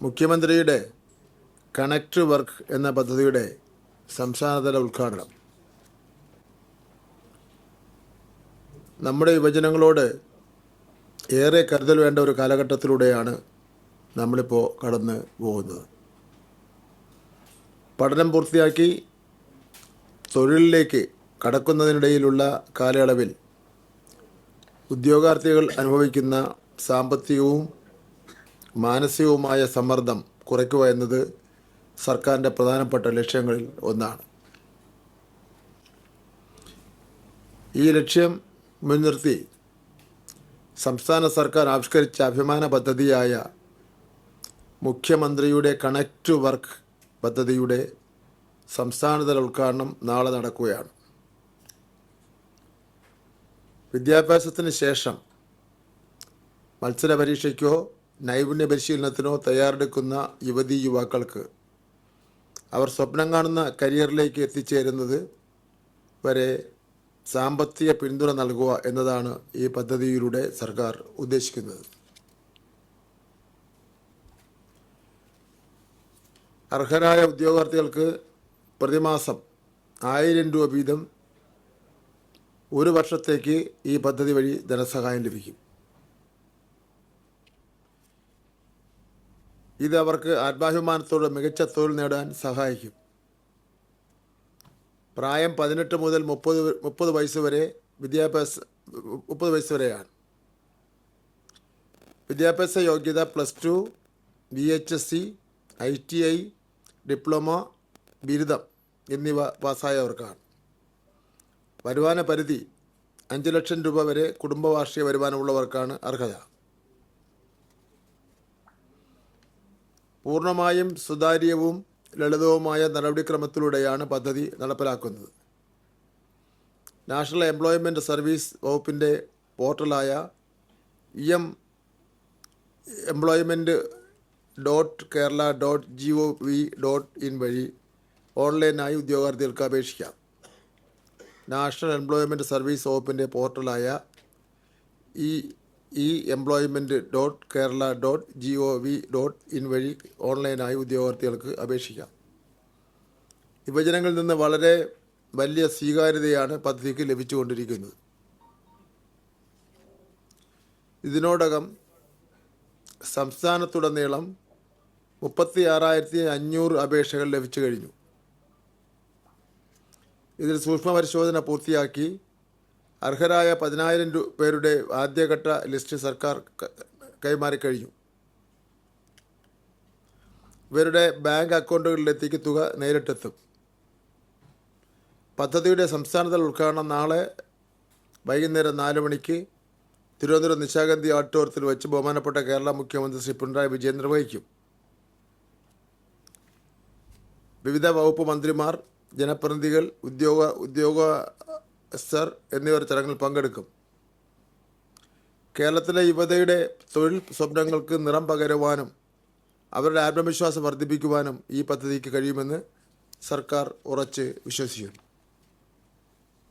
മുഖ്യമന്ത്രിയുടെ connect work എന്ന പദ്ധതിയുടെ സംസ്ഥാനതല ഉദ്ഘാടനം. നമ്മുടെ യുവജനങ്ങളോട് ഏറെ കരുതൽ വേണ്ട ഒരു കാലഘട്ടത്തിലൂടെയാണ് നമ്മളിപ്പോൾ കടന്നു പോകുന്നത്. പഠനം പൂർത്തിയാക്കി തൊഴിലിലേക്ക് കടക്കുന്നതിനിടയിലുള്ള കാലയളവിൽ ഉദ്യോഗാർത്ഥികൾ അനുഭവിക്കുന്ന സാമ്പത്തികവും മാനസികവുമായ സമ്മർദ്ദം കുറയ്ക്കുക എന്നത് സർക്കാരിൻ്റെ പ്രധാനപ്പെട്ട ലക്ഷ്യങ്ങളിൽ ഒന്നാണ്. ഈ ലക്ഷ്യം മുൻനിർത്തി സംസ്ഥാന സർക്കാർ ആവിഷ്കരിച്ച അഭിമാന പദ്ധതിയായ മുഖ്യമന്ത്രിയുടെ കണക്ട് വർക്ക് പദ്ധതിയുടെ സംസ്ഥാനതല ഉദ്ഘാടനം നാളെ നടക്കുകയാണ്. വിദ്യാഭ്യാസത്തിന് ശേഷം മത്സര പരീക്ഷയ്ക്കോ നൈപുണ്യ പരിശീലനത്തിനോ തയ്യാറെടുക്കുന്ന യുവതീ യുവാക്കൾക്ക് അവർ സ്വപ്നം കാണുന്ന കരിയറിലേക്ക് എത്തിച്ചേരുന്നത് വരെ സാമ്പത്തിക പിന്തുണ നൽകുക എന്നതാണ് ഈ പദ്ധതിയിലൂടെ സർക്കാർ ഉദ്ദേശിക്കുന്നത്. അർഹരായ ഉദ്യോഗാർത്ഥികൾക്ക് പ്രതിമാസം 1000 രൂപ വീതം ഒരു വർഷത്തേക്ക് ഈ പദ്ധതി വഴി ധനസഹായം ലഭിക്കും. ഇത് അവർക്ക് ആത്മാഭിമാനത്തോടെ മികച്ച തൊഴിൽ നേടാൻ സഹായിക്കും. പ്രായം 18 മുതൽ 30 വയസ്സ് വരെ 30 വയസ്സ് വരെയാണ്. വിദ്യാഭ്യാസ യോഗ്യത +2, VHSC, ITI, ഡിപ്ലോമ, ബിരുദം എന്നിവ പാസ്സായവർക്കാണ്. വരുമാന പരിധി 5 ലക്ഷം രൂപ വരെ കുടുംബ വാർഷിക വരുമാനമുള്ളവർക്കാണ് അർഹത. പൂർണ്ണമായും സുതാര്യവും ലളിതവുമായ നടപടിക്രമത്തിലൂടെയാണ് പദ്ധതി നടപ്പിലാക്കുന്നത്. നാഷണൽ എംപ്ലോയ്മെൻറ്റ് സർവീസ് വകുപ്പിൻ്റെ പോർട്ടലായ employment.kerala.gov.in വഴി ഓൺലൈനായി ഉദ്യോഗാർത്ഥികൾക്ക് അപേക്ഷിക്കാം. നാഷണൽ എംപ്ലോയ്മെൻറ്റ് സർവീസ് വകുപ്പിൻ്റെ പോർട്ടലായ employment.kerala.gov.in വഴി ഓൺലൈനായി ഉദ്യോഗാർത്ഥികൾക്ക് അപേക്ഷിക്കാം. യുവജനങ്ങളിൽ നിന്ന് വളരെ വലിയ സ്വീകാര്യതയാണ് പദ്ധതിക്ക് ലഭിച്ചുകൊണ്ടിരിക്കുന്നത്. ഇതിനോടകം സംസ്ഥാനത്തുടനീളം 36,500 അപേക്ഷകൾ ലഭിച്ചു കഴിഞ്ഞു. ഇതിൽ സൂക്ഷ്മ പരിശോധന പൂർത്തിയാക്കി അർഹരായ 10,000 പേരുടെ ആദ്യഘട്ട ലിസ്റ്റ് സർക്കാർ കൈമാറിക്കഴിഞ്ഞു. ഇവരുടെ ബാങ്ക് അക്കൗണ്ടുകളിലെത്തിക്ക് തുക നേരിട്ടെത്തും. പദ്ധതിയുടെ സംസ്ഥാനതല ഉദ്ഘാടനം നാളെ വൈകുന്നേരം 4 മണിക്ക് തിരുവനന്തപുരം നിശാഗന്ധി ഓഡിറ്റോറിയത്തിൽ വെച്ച് ബഹുമാനപ്പെട്ട കേരള മുഖ്യമന്ത്രി ശ്രീ പിണറായി വിജയൻ നിർവഹിക്കും. വിവിധ വകുപ്പ് മന്ത്രിമാർ, ജനപ്രതിനിധികൾ, ഉദ്യോഗസ്ഥർ എന്നിവർ ചടങ്ങിൽ പങ്കെടുക്കും. കേരളത്തിലെ യുവതയുടെ തൊഴിൽ സ്വപ്നങ്ങൾക്ക് നിറം പകരുവാനും അവരുടെ ആത്മവിശ്വാസം വർദ്ധിപ്പിക്കുവാനും ഈ പദ്ധതിക്ക് കഴിയുമെന്ന് സർക്കാർ ഉറച്ച് വിശ്വസിക്കുന്നു.